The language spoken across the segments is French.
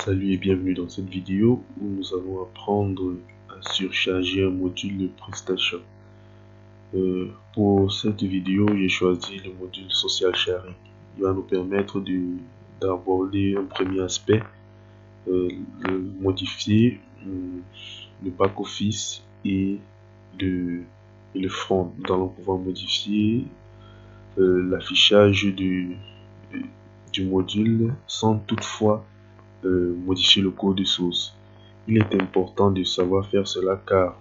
Salut et bienvenue dans cette vidéo où nous allons apprendre à surcharger un module de PrestaShop. Pour cette vidéo, j'ai choisi le module Social Sharing. Il va nous permettre d'aborder un premier aspect, modifier le back-office et le front. Nous allons pouvoir modifier l'affichage du module sans toutefois modifier le code source. Il est important de savoir faire cela car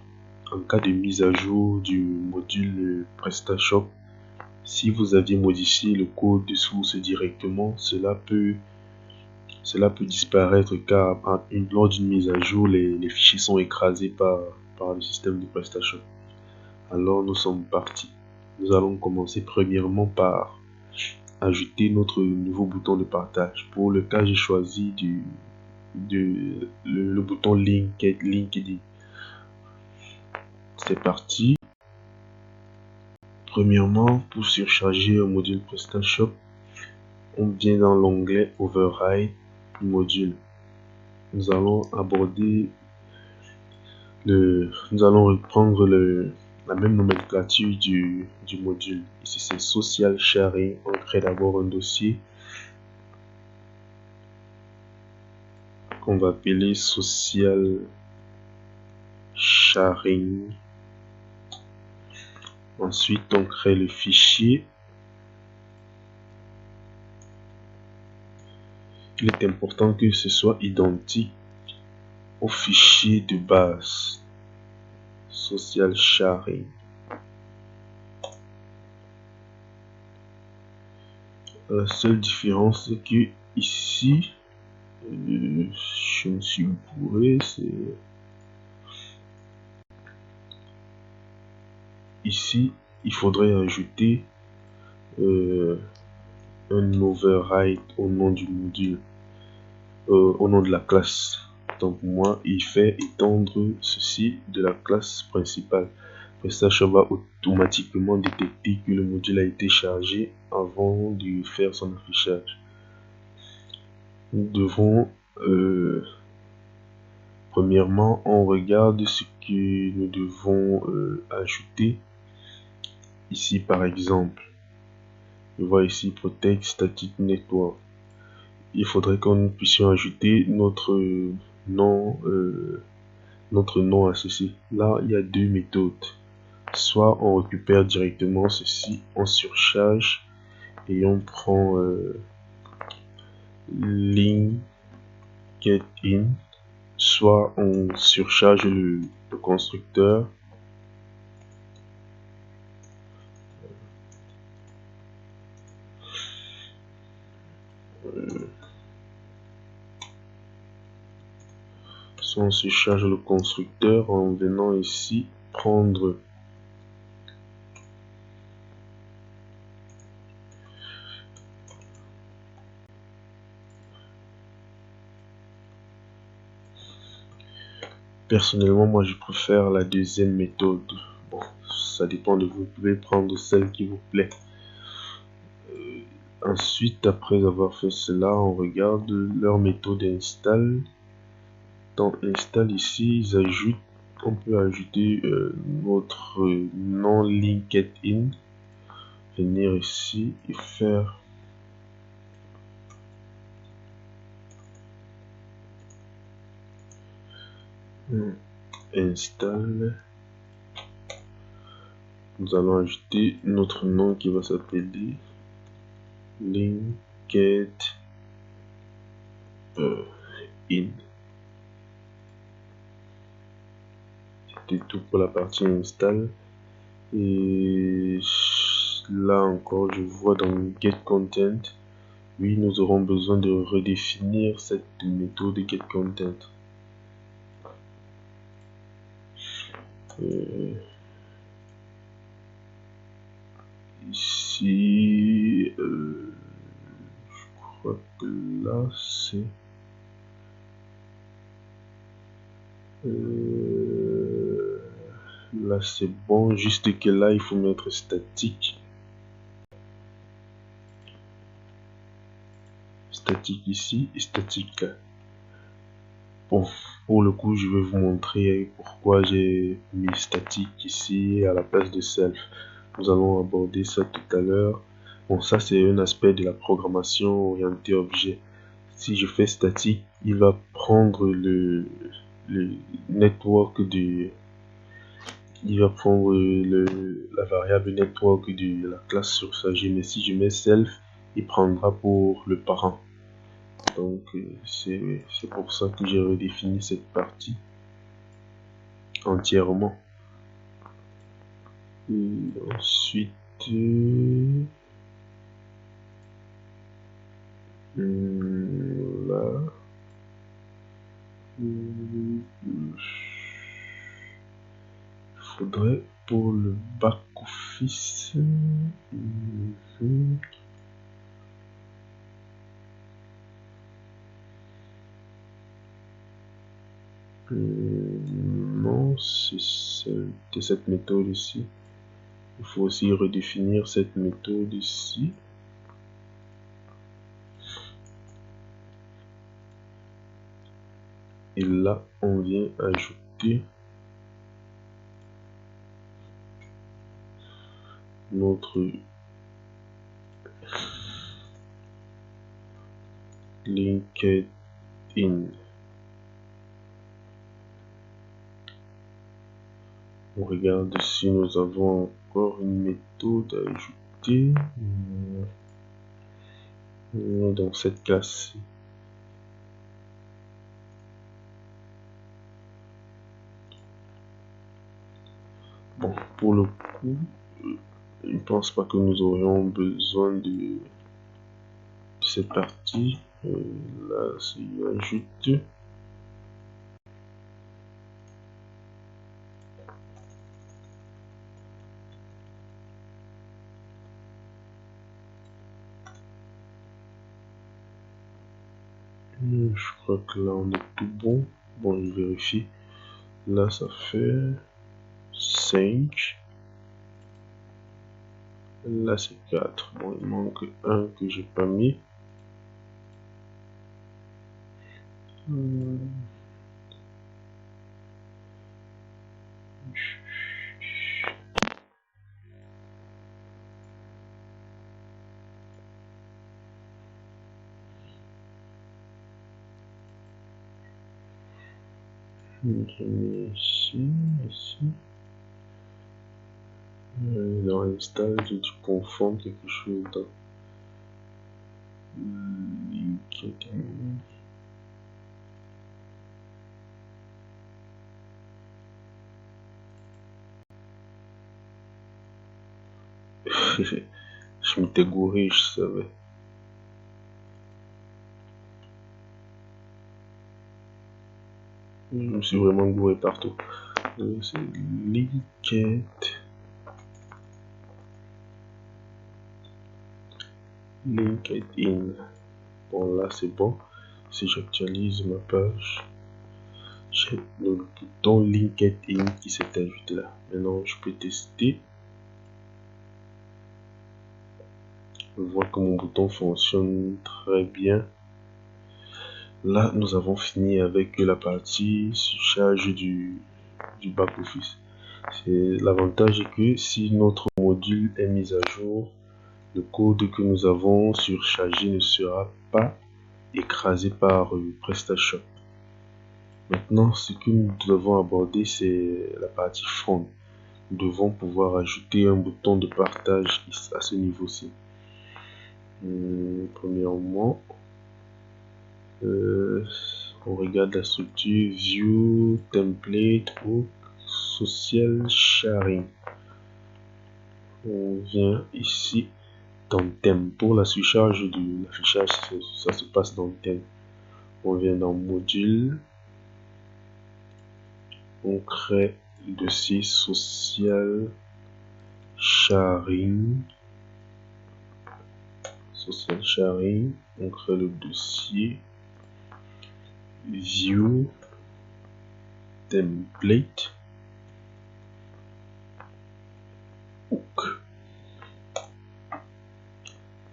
en cas de mise à jour du module PrestaShop, si vous aviez modifié le code de source directement, cela peut disparaître car lors d'une mise à jour, les fichiers sont écrasés par le système de PrestaShop. Alors nous sommes partis. Nous allons commencer premièrement par ajouter notre nouveau bouton de partage. Pour le cas, j'ai choisi le bouton LinkedIn. C'est parti. Premièrement, pour surcharger un module PrestaShop, on vient dans l'onglet Override du module. Nous allons reprendre la même nomenclature du module. Ici c'est Social Sharing. On crée d'abord un dossier qu'on va appeler Social Sharing. Ensuite, on crée le fichier. Il est important que ce soit identique au fichier de base Social Sharing. La seule différence c'est que ici, je me suis bourré, ici il faudrait ajouter un override au nom du module, au nom de la classe. Donc moi, il fait étendre ceci de la classe principale. PrestaShop va automatiquement détecter que le module a été chargé avant de faire son affichage. Nous devons premièrement, on regarde ce que nous devons ajouter. Ici par exemple, je vois ici Protect Static Network. Il faudrait que nous puissions ajouter notre nom à ceci. Là, il y a deux méthodes. Soit on récupère directement ceci, on surcharge et on prend LinkedIn, soit on surcharge le constructeur. Soit on surcharge le constructeur en venant ici prendre personnellement, moi je préfère la deuxième méthode. Bon, ça dépend de vous, vous pouvez prendre celle qui vous plaît. Ensuite, après avoir fait cela, on regarde leur méthode install. Dans install ici, on peut ajouter notre nom LinkedIn, venir ici et faire install. Nous allons ajouter notre nom qui va s'appeler LinkedIn. C'était tout pour la partie install. Et là encore, je vois dans get content, oui, nous aurons besoin de redéfinir cette méthode get content. Ici, je crois que là c'est là c'est bon, juste que là il faut mettre statique ici et statique là. Bon, pour le coup, je vais vous montrer pourquoi j'ai mis statique ici à la place de self. Nous allons aborder ça tout à l'heure. Bon, ça c'est un aspect de la programmation orientée objet. Si je fais statique, il va prendre le network de... Il va prendre la variable network de la classe surchargée. Mais si je mets self, il prendra pour le parent. Donc c'est pour ça que j'ai redéfini cette partie entièrement. Et ensuite, là, il faudrait pour le back office, non, c'est cette méthode ici. Il faut aussi redéfinir cette méthode ici. Et là, on vient ajouter notre LinkedIn. On regarde si nous avons encore une méthode à ajouter dans cette classe. Bon, pour le coup, je ne pense pas que nous aurions besoin de cette partie. Là, c'est ajoute. Je crois que là on est tout bon. Bon, je vérifie. Là, ça fait 5. Là, c'est 4. Bon, il manque un que j'ai pas mis. J'ai mis ici, ici. Dans l'install, j'ai dû confondre quelque chose dans LinkedIn. Je m'étais gouré, je savais. Je me suis vraiment gouré partout. C'est LinkedIn. Bon, là, c'est bon. Si j'actualise ma page, j'ai le bouton LinkedIn qui s'est ajouté là. Maintenant, je peux tester. Je vois que mon bouton fonctionne très bien. Là, nous avons fini avec la partie surcharge du back-office. L'avantage est que si notre module est mis à jour, le code que nous avons surchargé ne sera pas écrasé par PrestaShop. Maintenant, ce que nous devons aborder, c'est la partie front. Nous devons pouvoir ajouter un bouton de partage à ce niveau-ci. Premièrement, on regarde la structure View, Template ou Social Sharing. On vient ici dans thème. Pour la surcharge de l'affichage, ça se passe dans thème. On vient dans module. On crée le dossier Social Sharing. Social Sharing. On crée le dossier View Template. Hook.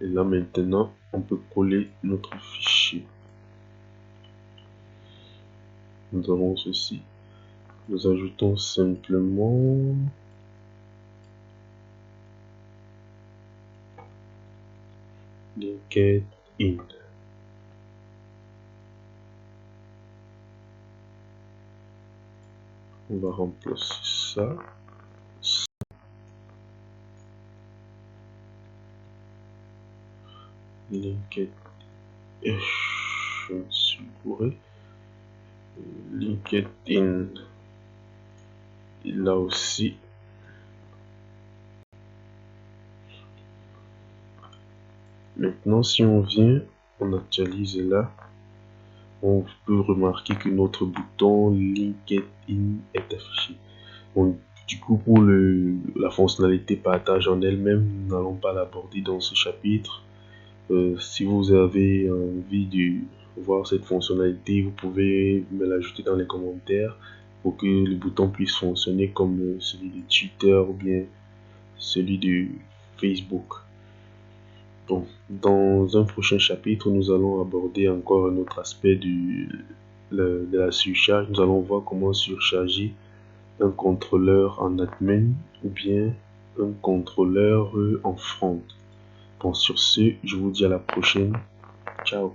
Et là maintenant, on peut coller notre fichier. nous avons ceci. Nous ajoutons simplement LinkedIn. On va remplacer ça. LinkedIn. Je me suis bourré. LinkedIn. Là aussi. Maintenant, si on vient, on actualise là, on peut remarquer que notre bouton LinkedIn est affiché. Bon, du coup, pour la fonctionnalité partage en elle-même, nous n'allons pas l'aborder dans ce chapitre. Si vous avez envie de voir cette fonctionnalité, vous pouvez me l'ajouter dans les commentaires pour que le bouton puisse fonctionner comme celui de Twitter ou bien celui de Facebook. Donc, dans un prochain chapitre, nous allons aborder encore un autre aspect de la surcharge. Nous allons voir comment surcharger un contrôleur en admin ou bien un contrôleur en front. Bon, sur ce, je vous dis à la prochaine. Ciao.